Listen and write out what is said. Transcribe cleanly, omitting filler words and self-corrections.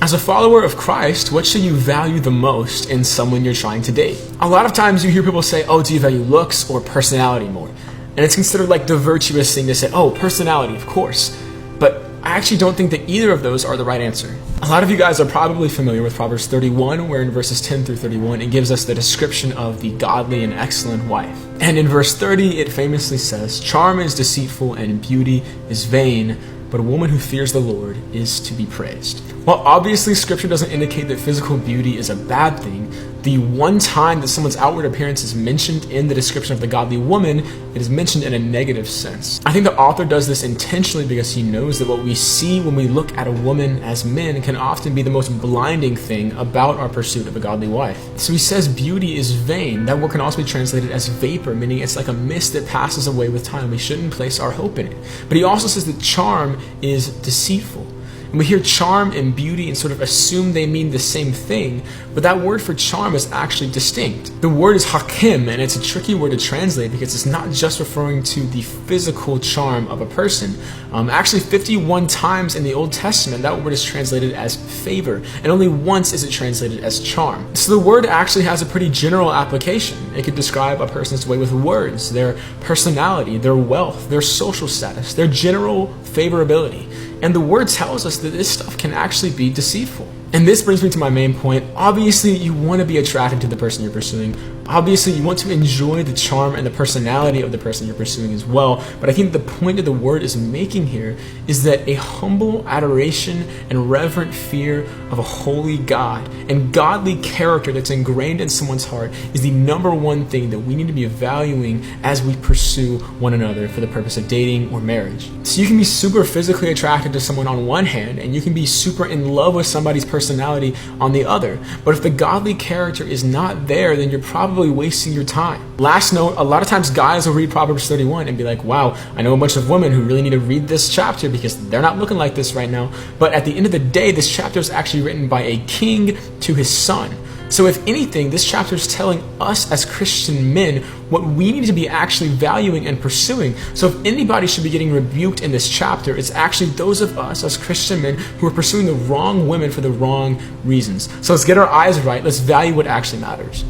As a follower of Christ, what should you value the most in someone you're trying to date? A lot of times you hear people say, oh, do you value looks or personality more? And it's considered like the virtuous thing to say, oh, personality, of course. But I actually don't think that either of those are the right answer. A lot of you guys are probably familiar with Proverbs 31, where in verses 10 through 31, it gives us the description of the godly and excellent wife. And in verse 30, it famously says, charm is deceitful and beauty is vain, but a woman who fears the Lord is to be praised. While obviously scripture doesn't indicate that physical beauty is a bad thing, the one time that someone's outward appearance is mentioned in the description of the godly woman, it is mentioned in a negative sense. I think the author does this intentionally because he knows that what we see when we look at a woman as men can often be the most blinding thing about our pursuit of a godly wife. So he says beauty is vain. That word can also be translated as vapor, meaning it's like a mist that passes away with time. We shouldn't place our hope in it. But he also says that charm is deceitful. And we hear charm and beauty and sort of assume they mean the same thing, but that word for charm is actually distinct. The word is hakim, and it's a tricky word to translate because it's not just referring to the physical charm of a person. Actually, 51 times in the Old Testament, that word is translated as favor, and only once is it translated as charm. So the word actually has a pretty general application. It could describe a person's way with words, their personality, their wealth, their social status, their general favorability. And the word tells us that this stuff can actually be deceitful. And this brings me to my main point. Obviously, you want to be attracted to the person you're pursuing. Obviously, you want to enjoy the charm and the personality of the person you're pursuing as well. But I think the point that the word is making here is that a humble adoration and reverent fear of a holy God and godly character that's ingrained in someone's heart is the number one thing that we need to be valuing as we pursue one another for the purpose of dating or marriage. So you can be super physically attracted to someone on one hand, and you can be super in love with somebody's personality on the other. But if the godly character is not there, then you're probably wasting your time. Last note, a lot of times guys will read Proverbs 31 and be like, wow, I know a bunch of women who really need to read this chapter because they're not looking like this right now. But at the end of the day, this chapter is actually written by a king to his son. So if anything, this chapter is telling us as Christian men what we need to be actually valuing and pursuing. So if anybody should be getting rebuked in this chapter, it's actually those of us as Christian men who are pursuing the wrong women for the wrong reasons. So let's get our eyes right. Let's value what actually matters.